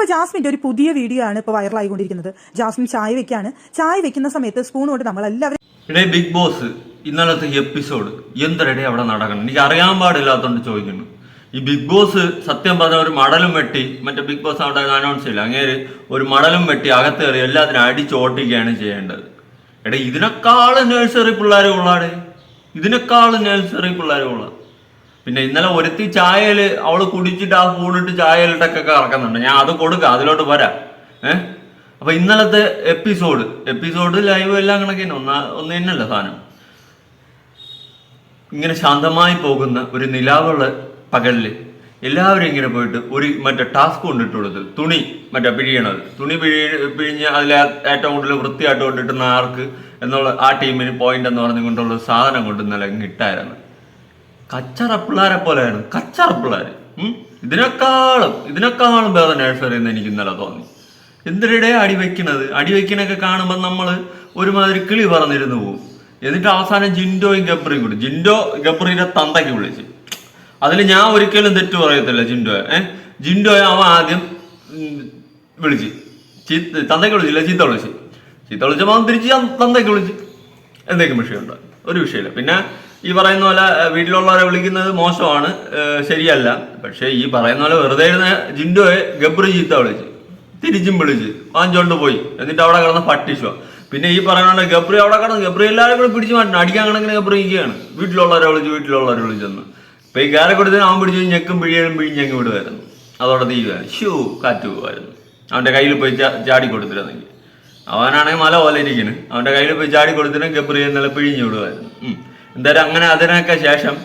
ഇപ്പൊ ജാസ്മിന്റെ ഒരു പുതിയ വീഡിയോ ആണ് ഇപ്പൊ വൈറലായിക്കൊണ്ടിരിക്കുന്നത്. ജാസ്മിൻ ചായ വെക്കാണ്. ചായ വെക്കുന്ന സമയത്ത് സ്പൂൺ കൊണ്ട് നമ്മളെല്ലാവരും ബിഗ് ബോസ് ഇന്നലത്തെ എപ്പിസോഡ് എന്തരടെ അവിടെ നടക്കണം എനിക്ക് അറിയാൻ പാടില്ലാത്തോണ്ട് ചോദിക്കുന്നു. ഈ ബിഗ് ബോസ് സത്യം പറഞ്ഞ ഒരു മടലും വെട്ടി മറ്റേ ബിഗ് ബോസ് അവിടെ അനൗൺസ് ചെയ്യില്ല, അങ്ങേര് ഒരു മടലും വെട്ടി അകത്ത് കയറി എല്ലാത്തിനും അടിച്ചോട്ടിക്കുകയാണ് ചെയ്യേണ്ടത്. ഇതിനേക്കാളും നഴ്സറി പിള്ളേരെ ഉള്ളാടെ, ഇതിനേക്കാളും നഴ്സറി പിള്ളേരെ ഉള്ള. പിന്നെ ഇന്നലെ ഒരുത്തി ചായയില് അവള് കുടിച്ചിട്ട് ആ സ്പൂണിട്ട് ചായയിലിട്ടൊക്കെ കറക്കുന്നുണ്ട്. ഞാൻ അത് കൊടുക്കാം, അതിലോട്ട് വരാം. അപ്പൊ ഇന്നലത്തെ എപ്പിസോഡ് ലൈവ് എല്ലാം കണക്കിന് ഒന്ന് തന്നെയല്ല സാധനം. ഇങ്ങനെ ശാന്തമായി പോകുന്ന ഒരു നിലാവുള്ള പകലില് എല്ലാവരും ഇങ്ങനെ പോയിട്ട് ഒരു മറ്റേ ടാസ്ക് കൊണ്ടിട്ട് കൊടുത്ത് തുണി പിഴിയണത്, തുണി പിഴിഞ്ഞ് അതിലെ ഏറ്റവും കൂടുതൽ വൃത്തിയായിട്ട് കൊണ്ടിട്ടുന്ന ആർക്ക് എന്നുള്ള ആ ടീമിന് പോയിന്റ് എന്ന് പറഞ്ഞുകൊണ്ടുള്ള സാധനം കൊണ്ട് ഇന്നലെ ഇട്ടായിരുന്നു. കച്ചറ പിള്ളേരെ പോലെയാണ്, കച്ചറ പിള്ളേര്. ഇതിനേക്കാളും വേറെ നഴ്സറി എന്ന് എനിക്ക് ഇന്നലെ തോന്നി. എന്തിനിടെ അടിവെക്കണൊക്കെ കാണുമ്പോൾ നമ്മള് ഒരുമാതിരി കിളി പറഞ്ഞിരുന്നു പോകും. എന്നിട്ട് അവസാനം ജിൻഡോയും ഗബ്രിയും കൂടി, ജിൻഡോ ഗബ്രീനെ തന്തയ്ക്ക് വിളിച്ച്. അതിൽ ഞാൻ ഒരിക്കലും തെറ്റു പറയത്തില്ല ജിൻഡോയെ അവൻ ആദ്യം വിളിച്ച് തന്തയ്ക്ക് വിളിച്ചില്ല, ചീത്ത വിളിച്ചപ്പോൾ അവൻ തിരിച്ച് തന്തയ്ക്ക് വിളിച്ച്. എന്തെങ്കിലും വിഷയമുണ്ടോ? ഒരു വിഷയമില്ല. പിന്നെ ഈ പറയുന്ന പോലെ വീട്ടിലുള്ളവരെ വിളിക്കുന്നത് മോശമാണ്, ശരിയല്ല. പക്ഷെ ഈ പറയുന്ന പോലെ വെറുതെ ഇരുന്ന ജിൻഡോയെ ഗബ്രി ചീത്ത വിളിച്ച് തിരിച്ചും വിളിച്ച് വാങ്ങിച്ചോണ്ട് പോയി. എന്നിട്ട് അവിടെ കിടന്ന പട്ടിഷോ. പിന്നെ ഈ പറയുന്നത് ഗബ്രി അവിടെ കിടന്ന് ഗബ്രി എല്ലാവരും കൂടെ പിടിച്ചു മാറ്റണം, അടിക്കാൻ കണക്കിന് ഗബ്രി ഇരിക്കുകയാണ്. വീട്ടിലുള്ളവരെ വിളിച്ചെന്ന് ഇപ്പൊ ഈ കാരെ കൊടുത്തതിന് അവൻ പിടിച്ച് ഞെക്കും പിഴിഞ്ഞങ്ങ് വിടുമായിരുന്നു. അതോടെ തീരുവായിരുന്നു, കാറ്റ് പോകുമായിരുന്നു. അവന്റെ കയ്യിൽ പോയി ചാടി കൊടുത്തിരുന്നെങ്കിൽ, അവനാണെങ്കിൽ മല പോലെ ഇരിക്കുന്നു, അവന്റെ കയ്യിൽ പോയി ചാടി കൊടുത്തിട്ടും ഗബ്രി ഇന്നലെ പിഴിഞ്ഞു വിടുമായിരുന്നു. എന്തായാലും അങ്ങനെ അതിനൊക്കെ ശേഷം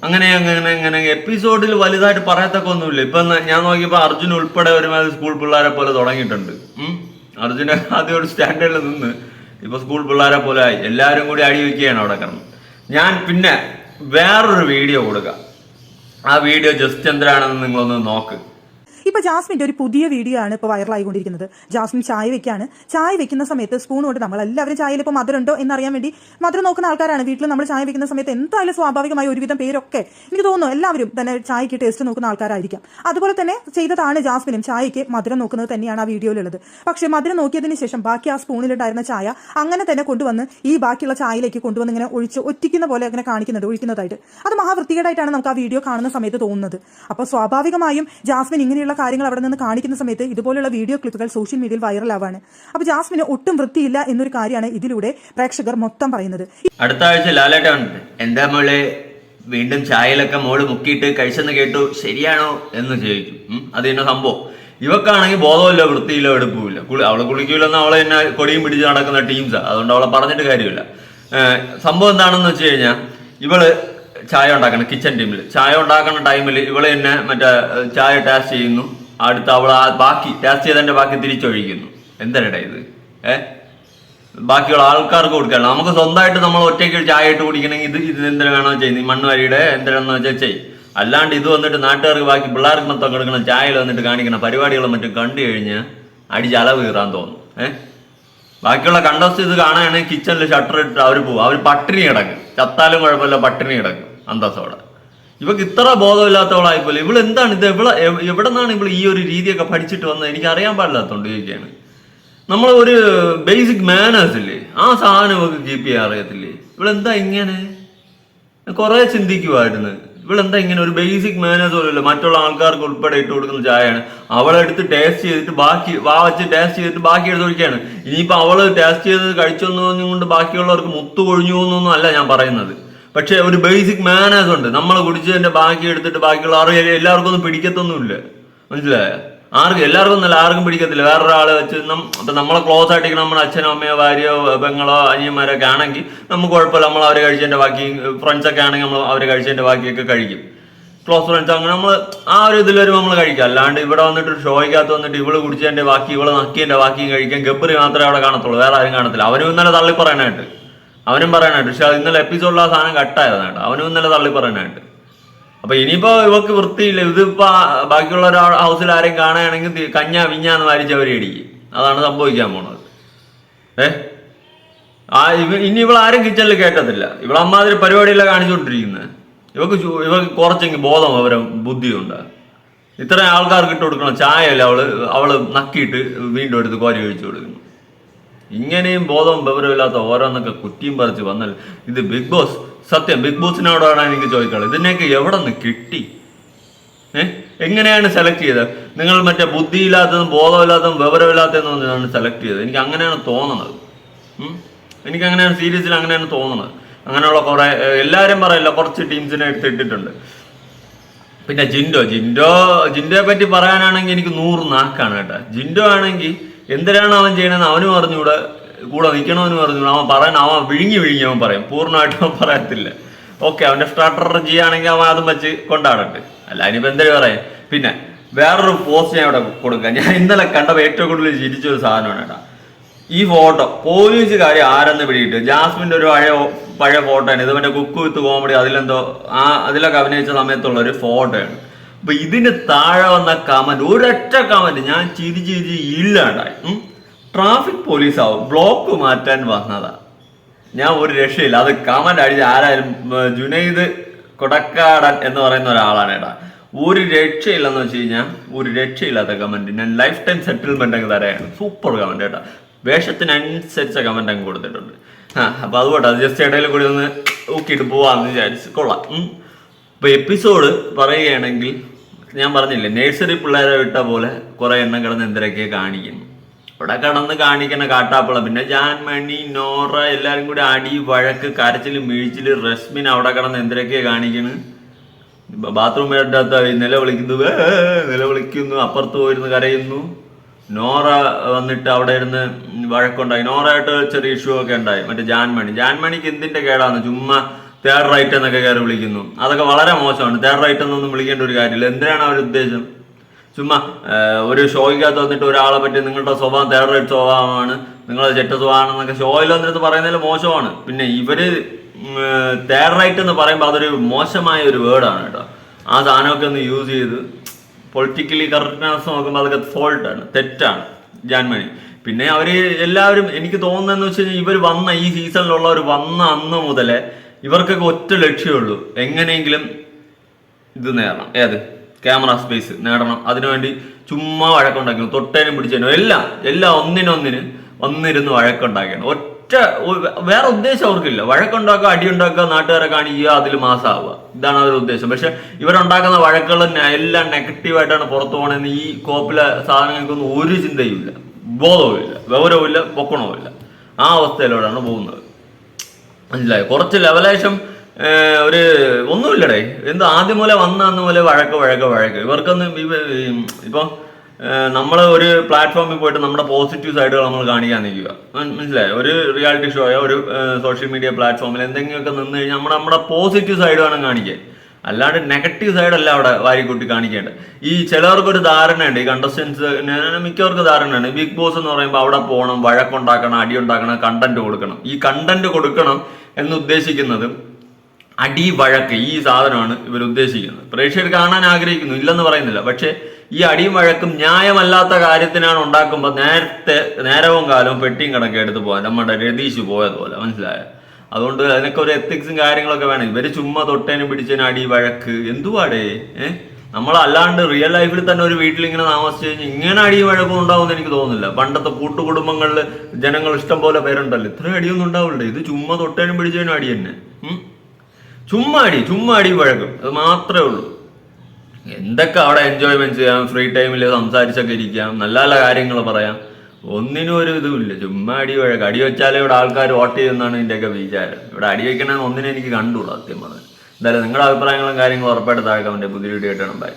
അങ്ങനെ എപ്പിസോഡിൽ വലുതായിട്ട് പറയത്തൊക്കെ ഒന്നുമില്ല. ഇപ്പൊ ഞാൻ നോക്കിയപ്പോ അർജുൻ ഉൾപ്പെടെ ഒരുമാതിരി സ്കൂൾ പിള്ളേരെ പോലെ തുടങ്ങിയിട്ടുണ്ട്. അർജുന ആദ്യം ഒരു സ്റ്റാൻഡേർഡിൽ നിന്ന് ഇപ്പൊ സ്കൂൾ പിള്ളേരെ പോലെ ആയി. എല്ലാവരും കൂടി അടി വയ്ക്കുകയാണ് അവിടെ കിടന്ന്. ഞാൻ പിന്നെ വേറൊരു വീഡിയോ കൊടുക്കാം. ആ വീഡിയോ ജസ്റ്റ് എന്തിനാണെന്ന് നിങ്ങളൊന്ന് നോക്ക്. ഇപ്പൊ ജാസ്മിന്റെ ഒരു പുതിയ വീഡിയോ ആണ് ഇപ്പൊ വൈറലായിക്കൊണ്ടിരിക്കുന്നത്. ജാസ്മിൻ ചായ വെക്കാണ്. ചായ വെക്കുന്ന സമയത്ത് സ്പൂൺ കൊണ്ട് നമ്മളെല്ലാവരും ചായയിൽ ഇപ്പൊ മധുരം ഉണ്ടോ എന്നറിയാൻ വേണ്ടി മധുരം നോക്കുന്ന ആൾക്കാരാണ്. വീട്ടിൽ നമ്മൾ ചായ വെക്കുന്ന സമയത്ത് എന്തായാലും സ്വാഭാവികമായി ഒരുവിധം പേരൊക്കെ എനിക്ക് തോന്നുന്നു എല്ലാവരും തന്നെ ചായക്ക് ടേസ്റ്റ് നോക്കുന്ന ആൾക്കാരായിരിക്കാം. അതുപോലെ തന്നെ ചെയ്തതാണ് ജാസ്മിനും ചായക്ക് മധുരം നോക്കുന്നത് തന്നെയാണ് ആ വീഡിയോയിലുള്ളത്. പക്ഷെ മധുരം നോക്കിയതിന് ശേഷം ബാക്കി ആ സ്പൂണിലുണ്ടായിരുന്ന ചായ അങ്ങനെ തന്നെ കൊണ്ടുവന്ന് ഈ ബാക്കിയുള്ള ചായയിലേക്ക് കൊണ്ടുവന്ന് ഇങ്ങനെ ഒഴിക്കുന്ന പോലെ അങ്ങനെ കാണിക്കുന്നുണ്ട്, ഒഴിക്കുന്നതായിട്ട്. അത് മഹാവൃത്തികേടായിട്ടാണ് നമുക്ക് ആ വീഡിയോ കാണുന്ന സമയത്ത് തോന്നുന്നത്. അപ്പോൾ സ്വാഭാവികമായും ജാസ്മിൻ ഇങ്ങനെയുള്ള കാര്യങ്ങൾ അവിടെ നിന്ന് കാണിക്കുന്ന സമയത്ത് ഇതുപോലുള്ള വീഡിയോ ക്ലിപ്പുകൾ സോഷ്യൽ മീഡിയയിൽ വൈറലാവാണ്. അപ്പൊ ജാസ്മിന് ഒട്ടും വൃത്തിയില്ല എന്നൊരു കാര്യമാണ് ഇതിലൂടെ പ്രേക്ഷകർ മൊത്തം പറയുന്നത്. അടുത്ത ആഴ്ച ലാലേട്ടൻ എന്താ മോളെ വീണ്ടും ചായയിലൊക്കെ മോള് മുക്കിയിട്ട് കഴിച്ചെന്ന് കേട്ടു, ശരിയാണോ എന്ന് ചോദിക്കും. അത് തന്നെ സംഭവം. ഇവക്കാണെങ്കിൽ ബോധമില്ല, വൃത്തിയില്ല, എടുപ്പില്ല. അവള് കുളിക്കൂലെന്ന് അവളെ തന്നെ കൊടിയും പിടിച്ച് നടക്കുന്ന ടീംസാ. അതുകൊണ്ട് അവളെ പറഞ്ഞിട്ട് കാര്യമില്ല. സംഭവം എന്താണെന്ന് വെച്ച് കഴിഞ്ഞാൽ ഇവള് ചായ ഉണ്ടാക്കണം, കിച്ചൺ ടീമിൽ ചായ ഉണ്ടാക്കുന്ന ടൈമിൽ ഇവള് തന്നെ മറ്റേ ചായ ടേസ്റ്റ് ചെയ്യുന്നു. അടുത്ത് അവൾ ആ ബാക്കി ടേസ്റ്റ് ചെയ്തതിന്റെ ബാക്കി തിരിച്ചൊഴിക്കുന്നു. എന്തരടാ ഇത്? ബാക്കിയുള്ള ആൾക്കാർക്ക് കൊടുക്കണം. നമുക്ക് സ്വന്തമായിട്ട് നമ്മൾ ഒറ്റയ്ക്ക് ചായ ഇട്ട് കുടിക്കണമെങ്കിൽ ഇത് എന്തിനു വേണോ ചെയ്യുന്നത്, മണ്ണുവരിയുടെ എന്തിനാന്ന് വെച്ചാൽ ചെയ്യും. അല്ലാണ്ട് ഇത് വന്നിട്ട് നാട്ടുകാർക്ക് ബാക്കി പിള്ളേർക്ക് മൊത്തം കൊടുക്കണം, ചായയിൽ വന്നിട്ട് കാണിക്കണം പരിപാടികളും മറ്റും കണ്ടു കഴിഞ്ഞാൽ അടിച്ചളവ് കീറാൻ തോന്നും. ബാക്കിയുള്ള കണ്ടസ്റ്റ് ഇത് കാണുകയാണെങ്കിൽ കിച്ചണിൽ ഷട്ടർ ഇട്ട് അവർ പോകും. അവർ പട്ടിണി കിടക്കും, ചത്താലും കുഴപ്പമില്ല, പട്ടിണി കിടക്കും അന്തസ്സോടെ. ഇവക്ക് ഇത്ര ബോധമില്ലാത്തവളായിപ്പോലെ. ഇവള് എന്താണ് ഇത്? എവിടെ നിന്നാണ് ഇവള് ഈ ഒരു രീതിയൊക്കെ പഠിച്ചിട്ട് വന്നത്? എനിക്ക് അറിയാൻ പാടില്ലാത്തോണ്ട് ചോദിക്കുകയാണ്. നമ്മൾ ഒരു ബേസിക് മാനേഴ്സ് ഇല്ലേ, ആ സാധനം ഇവക്ക് കീപ്പ് ചെയ്യാൻ അറിയത്തില്ലേ? ഇവളെന്താ ഇങ്ങനെ? കുറെ ചിന്തിക്കുമായിരുന്നു. ഇവളെന്താ ഇങ്ങനെ ഒരു ബേസിക് മാനേഴ്സ് പോലല്ലോ. മറ്റുള്ള ആൾക്കാർക്ക് ഉൾപ്പെടെ ഇട്ട് കൊടുക്കുന്ന ചായയാണ്. അവളെടുത്ത് ടേസ്റ്റ് ചെയ്തിട്ട് ബാക്കി വെച്ച് ടേസ്റ്റ് ചെയ്തിട്ട് ബാക്കി എടുത്ത് ഒഴിക്കുകയാണ്. ഇനിയിപ്പോൾ അവള് ടേസ്റ്റ് ചെയ്ത് കഴിച്ചൊന്നും കൊണ്ട് ബാക്കിയുള്ളവർക്ക് മുത്തു കൊഴിഞ്ഞു പോകുന്നൊന്നും അല്ല ഞാൻ പറയുന്നത്. പക്ഷെ ഒരു ബേസിക് മാനേഴ്സ് ഉണ്ട്. നമ്മൾ കുടിച്ചതിന്റെ ബാക്കി എടുത്തിട്ട് ബാക്കിയുള്ള എല്ലാവർക്കും ഒന്നും പിടിക്കത്തൊന്നുമില്ല, മനസ്സിലായോ? എല്ലാവർക്കും നല്ല ആർക്കും പിടിക്കത്തില്ല. വേറൊരാളെ വെച്ച് അപ്പൊ നമ്മളെ ക്ലോസ് ആയിട്ടിരിക്കണം, നമ്മുടെ അച്ഛനോ അമ്മയോ ഭാര്യയോ പെങ്ങളോ അനിയന്മാരൊക്കെ ആണെങ്കിൽ നമുക്ക് കുഴപ്പമില്ല, നമ്മൾ അവരെ കഴിച്ചതിന്റെ ബാക്കി. ഫ്രണ്ട്സൊക്കെ ആണെങ്കിൽ നമ്മൾ അവരെ കഴിച്ചതിന്റെ ബാക്കിയൊക്കെ കഴിക്കും. ക്ലോസ് ഫ്രണ്ട്സ് അങ്ങനെ നമ്മൾ ആ ഒരു ഇതിൽ വരുമ്പോൾ നമ്മൾ കഴിക്കാം. അല്ലാണ്ട് ഇവിടെ വന്നിട്ട് ഷോയ്ക്കകത്ത് വന്നിട്ട് ഇവള് കുടിച്ചതിന്റെ ബാക്കി ഇവള് നക്കിയതിന്റെ ബാക്കിയും കഴിക്കാൻ ഗബ്രി മാത്രമേ അവിടെ കാണത്തുള്ളൂ, വേറെ ആരും കാണത്തില്ല. അവനും ഇന്നലെ തള്ളി പറയാനായിട്ട് പക്ഷെ ഇന്നലെ എപ്പിസോഡിൽ ആ സാധനം കട്ടായതാണ്. അവനും ഇന്നലെ തള്ളി പറയാനായിട്ട്. അപ്പൊ ഇനിയിപ്പോ ഇവക്ക് വൃത്തിയില്ല. ഇതിപ്പോ ബാക്കിയുള്ള ഒരാൾ ഹൗസിൽ ആരെയും കാണുകയാണെങ്കിൽ വിഞ്ഞാന്ന് വാരിച്ച് അവരെ ഇടിക്കും. അതാണ് സംഭവിക്കാൻ പോണത്. ഇനി ഇവളാരും കിച്ചണിൽ കേട്ടത്തില്ല. ഇവളമ്മാതിരി പരിപാടിയെല്ലാം കാണിച്ചുകൊണ്ടിരിക്കുന്നത്. ഇവക്ക് കുറച്ചെങ്കിൽ ബോധം അവരെ ബുദ്ധിയുണ്ട്. ഇത്രയും ആൾക്കാർക്ക് ഇട്ട് കൊടുക്കണം ചായയല്ല അവള് നക്കിയിട്ട് വീണ്ടും എടുത്ത് കോരി ഒഴിച്ചു കൊടുക്കുന്നു. ഇങ്ങനെയും ബോധവും വിവരമില്ലാത്ത ഓരോന്നൊക്കെ കുറ്റിയും പറിച്ച് വന്നാൽ ഇത് ബിഗ് ബോസ്, സത്യം ബിഗ് ബോസിനോടാണ് എനിക്ക് ചോദിക്കാനുള്ളത്, ഇതിനെയൊക്കെ എവിടെ നിന്ന് കിട്ടി? എങ്ങനെയാണ് സെലക്ട് ചെയ്തത്? നിങ്ങൾ മറ്റേ ബുദ്ധിയില്ലാത്തതും ബോധമില്ലാത്തതും വിവരമില്ലാത്തതെന്നാണ് സെലക്ട് ചെയ്തത്. എനിക്ക് അങ്ങനെയാണ് തോന്നുന്നത്. എനിക്ക് അങ്ങനെയാണ് സീരീസിൽ അങ്ങനെയാണ് തോന്നുന്നത്. അങ്ങനെയുള്ള കുറെ എല്ലാവരും പറയില്ല, കുറച്ച് ടീംസിനെ എടുത്തിട്ടിട്ടുണ്ട്. പിന്നെ ജിൻഡോയെ പറ്റി പറയാനാണെങ്കിൽ എനിക്ക് 100 നാക്കാണ് കേട്ടോ. ജിൻഡോ ആണെങ്കിൽ എന്തിനാണ് അവൻ ചെയ്യണമെന്ന് അവനും അറിഞ്ഞൂടെ, കൂടെ നിൽക്കണമെന്ന് പറഞ്ഞൂടെ. അവൻ വിഴുങ്ങി അവൻ പറയും, പൂർണ്ണമായിട്ടും അവൻ പറയത്തില്ല. ഓക്കെ, അവന്റെ സ്ട്രാറ്റജി ആണെങ്കിൽ അവൻ അതും വെച്ച് കൊണ്ടാടട്ടെ, അല്ല ഇനിയിപ്പോ എന്തൊരു പറയാം. പിന്നെ വേറൊരു പോസ്റ്റ് ഞാൻ ഇവിടെ കൊടുക്കാം. ഞാൻ ഇന്നലെ കണ്ടപ്പോൾ ഏറ്റവും കൂടുതൽ ചിരിച്ചൊരു സാധനമാണ് കേട്ടോ ഈ ഫോട്ടോ. പോലീസുകാർ ആരെന്ന് പിടിയിട്ട് ജാസ്മിന്റെ ഒരു പഴയ ഫോട്ടോയാണ് ഇത്. മറ്റേ കുക്ക് വിത്ത് കോമഡി അതിലൊക്കെ അഭിനയിച്ച സമയത്തുള്ള ഒരു ഫോട്ടോയാണ്. അപ്പൊ ഇതിന് താഴെ വന്ന കമന്റ്, ഒരൊറ്റ കമന്റ് ഞാൻ ചിരി ഇല്ലാണ്ടായി. ട്രാഫിക് പോലീസ് ആവും, ബ്ലോക്ക് മാറ്റാൻ വന്നതാ. ഞാൻ ഒരു രക്ഷയില്ല. അത് കമന്റ് അടിച്ച് ആരായാലും ജുനൈദ് കൊടക്കാടൻ എന്ന് പറയുന്ന ഒരാളാണ് കേട്ടാ. ഒരു രക്ഷയില്ലെന്ന് വെച്ച് കഴിഞ്ഞാൽ ഒരു രക്ഷയില്ലാത്ത കമന്റ്. ഞാൻ ലൈഫ് ടൈം സെറ്റിൽമെന്റ് അങ്ങ് തരാണ്. സൂപ്പർ കമന്റ് കേട്ടാ. വേഷത്തിനനുസരിച്ച കമന്റ് അങ്ങ് കൊടുത്തിട്ടുണ്ട്. അപ്പൊ അതുകൊണ്ട് അത് ജസ്റ്റ് ഇടയിൽ കൂടി ഒന്ന് ഊക്കിയിട്ട് പോവാന്ന് വിചാരിച്ച് കൊള്ളാം. ഇപ്പൊ എപ്പിസോഡ് പറയുകയാണെങ്കിൽ ഞാൻ പറഞ്ഞില്ലേ, നേഴ്സറി പിള്ളേരെ വിട്ട പോലെ കുറെ എണ്ണം കിടന്ന് എന്തൊക്കെ കാണിക്കുന്നു. ഇവിടെ കിടന്ന് കാണിക്കുന്ന കാട്ടാപ്പള. പിന്നെ ജാൻമണി, നോറ എല്ലാരും കൂടി അടി വഴക്ക് കരച്ചിലും വീഴ്ചില്. റസ്മിൻ അവിടെ കിടന്ന് എന്തൊക്കെയാ കാണിക്കണ്. ബാത്റൂമിൻ്റെ അകത്ത് നിലവിളിക്കുന്നു, അപ്പുറത്ത് പോയിരുന്ന് കരയുന്നു. നോറ വന്നിട്ട് അവിടെ ഇരുന്ന് വഴക്കുണ്ടായി. നോറയായിട്ട് ചെറിയ ഇഷ്യൂ ഒക്കെ ഉണ്ടായി. മറ്റേ ജാൻമണിക്ക് എന്തിന്റെ കേടാന്ന് ചുമ്മാ തേർഡ് റൈറ്റ് എന്നൊക്കെ കയറി വിളിക്കുന്നു. അതൊക്കെ വളരെ മോശമാണ്. തേർഡ് റൈറ്റ് എന്നൊന്നും വിളിക്കേണ്ട ഒരു കാര്യമില്ല. എന്തിനാണ് അവർ ഉദ്ദേശം? ചുമ്മാ ഒരു ഷോയ്ക്കകത്ത് വന്നിട്ട് ഒരാളെ പറ്റി നിങ്ങളുടെ സ്വഭാവം തേർഡ് റൈറ്റ് സ്വഭാവമാണ്, നിങ്ങളെ ചെറ്റ സ്വഭാവമാണെന്നൊക്കെ ഷോയിൽ വന്നിട്ട് പറയുന്നതിൽ മോശമാണ്. പിന്നെ ഇവര് തേർഡ് റൈറ്റ് എന്ന് പറയുമ്പോൾ അതൊരു മോശമായ ഒരു വേർഡാണ് കേട്ടോ. ആ സാധനമൊക്കെ ഒന്ന് യൂസ് ചെയ്ത് പൊളിറ്റിക്കലി കറക്റ്റ്നെസ് നോക്കുമ്പോൾ അതൊക്കെ ഫോൾട്ടാണ്, തെറ്റാണ് ജാൻമണി. പിന്നെ അവര് എല്ലാവരും എനിക്ക് തോന്നുന്നതെന്ന് വെച്ച് കഴിഞ്ഞാൽ ഇവർ വന്ന ഈ സീസണിലുള്ളവർ വന്ന അന്ന് മുതലേ ഇവർക്കൊക്കെ ഒറ്റ ലക്ഷ്യമുള്ളൂ, എങ്ങനെയെങ്കിലും ഇത് നേടണം. ക്യാമറ സ്പേസ് നേടണം. അതിനുവേണ്ടി ചുമ്മാ വഴക്കുണ്ടാക്കണം, തൊട്ടേനും പിടിച്ചേനും എല്ലാം ഒന്നിരുന്ന് വഴക്കുണ്ടാക്കണം. വേറെ ഉദ്ദേശം അവർക്കില്ല. വഴക്കുണ്ടാക്കുക, അടിയുണ്ടാക്കുക, നാട്ടുകാരെ കാണിക്കുക, അതിൽ മാസമാവുക, ഇതാണ് അവരുടെ ഉദ്ദേശം. പക്ഷെ ഇവരുണ്ടാക്കുന്ന വഴക്കുകൾ എല്ലാം നെഗറ്റീവായിട്ടാണ് പുറത്തു പോകണമെന്ന് ഈ കോപ്പിലെ സാധനങ്ങൾക്കൊന്നും ഒരു ചിന്തയുമില്ല, ബോധവുമില്ല, വിവരവുമില്ല, പൊക്കണവുമില്ല. ആ അവസ്ഥയിലൂടെയാണ് പോകുന്നത്. മനസ്സിലായി? കുറച്ച് ലെവലേശം ഒന്നുമില്ലടേ. ആദ്യം പോലെ അന്ന് പോലെ വഴക്ക് ഇവർക്കൊന്നും ഇപ്പൊ നമ്മൾ ഒരു പ്ലാറ്റ്ഫോമിൽ പോയിട്ട് നമ്മുടെ പോസിറ്റീവ് സൈഡുകൾ നമ്മൾ കാണിക്കാൻ നിൽക്കുക. മനസ്സിലായോ? ഒരു റിയാലിറ്റി ഷോയോ ഒരു സോഷ്യൽ മീഡിയ പ്ലാറ്റ്ഫോമിൽ എന്തെങ്കിലുമൊക്കെ നിന്ന് കഴിഞ്ഞാൽ നമ്മുടെ പോസിറ്റീവ് സൈഡ് വേണം കാണിക്കാൻ, അല്ലാണ്ട് നെഗറ്റീവ് സൈഡല്ല അവിടെ വാരിക്കൂട്ടി കാണിക്കേണ്ടത്. ഈ ചിലവർക്കൊരു ധാരണയുണ്ട്, ഈ കണ്ടസ്റ്റൻസ് മിക്കവർക്ക് ധാരണയുണ്ട്, ബിഗ് ബോസ് എന്ന് പറയുമ്പോൾ അവിടെ പോകണം, വഴക്കുണ്ടാക്കണം, അടിയുണ്ടാക്കണം, കണ്ടന്റ് കൊടുക്കണം. ഈ കണ്ടന്റ് കൊടുക്കണം എന്ന് ഉദ്ദേശിക്കുന്നത് അടി വഴക്ക് ഈ സാധനമാണ് ഇവർ ഉദ്ദേശിക്കുന്നത്. പ്രേക്ഷകർ കാണാൻ ആഗ്രഹിക്കുന്നു, ഇല്ലെന്ന് പറയുന്നില്ല. പക്ഷെ ഈ അടിയും വഴക്കും ന്യായമല്ലാത്ത കാര്യത്തിനാണ് ഉണ്ടാക്കുമ്പോൾ നേരവും കാലവും പെട്ടിയും കണക്കെ എടുത്ത് പോകാൻ നമ്മുടെ രതീഷ് പോയതുപോലെ. മനസ്സിലായോ? അതുകൊണ്ട് അതിനൊക്കെ ഒരു എത്തിക്സും കാര്യങ്ങളൊക്കെ വേണം. ഇവര് ചുമ്മാ തൊട്ടേനും പിടിച്ചതിനും അടി വഴക്ക് എന്തുവാടേ? നമ്മളല്ലാണ്ട് റിയൽ ലൈഫിൽ തന്നെ ഒരു വീട്ടിൽ ഇങ്ങനെ താമസിച്ചു കഴിഞ്ഞാൽ ഇങ്ങനെ അടിയും വഴക്കും ഉണ്ടാവുമെന്ന് എനിക്ക് തോന്നുന്നില്ല. പണ്ടത്തെ കൂട്ടുകുടുംബങ്ങളിൽ ജനങ്ങൾ ഇഷ്ടം പോലെ പേരുണ്ടല്ലോ, ഇത്ര അടിയൊന്നും ഉണ്ടാവില്ല. ഇത് ചുമ്മാ തൊട്ടേനും പിടിച്ചതിനും അടി തന്നെ. ചുമ്മാ അടി വഴക്കും, അത് മാത്രമേ ഉള്ളൂ. എന്തൊക്കെ അവിടെ എൻജോയ്മെന്റ് ചെയ്യാം, ഫ്രീ ടൈമിൽ സംസാരിച്ചൊക്കെ ഇരിക്കാം, നല്ല നല്ല കാര്യങ്ങൾ പറയാം. ഒന്നിനും ഒരു ഇതുമില്ല, ചുമ്മാ അടി വഴക്ക്. അടി വെച്ചാലേ ഇവിടെ ആൾക്കാർ വോട്ട് ചെയ്യുമെന്നാണ് ഇതിൻ്റെയൊക്കെ വിചാരം. ഇവിടെ അടി വെക്കണമെന്ന് ഒന്നിനും എനിക്ക് കണ്ടുകൂടാ സത്യം പറഞ്ഞാൽ. എന്തായാലും നിങ്ങളുടെ അഭിപ്രായങ്ങളും കാര്യങ്ങളും ഉറപ്പായിട്ട് താഴെ കമന്റ്. പുതിയ വീഡിയോ ആയിട്ടാണ്. ബൈ.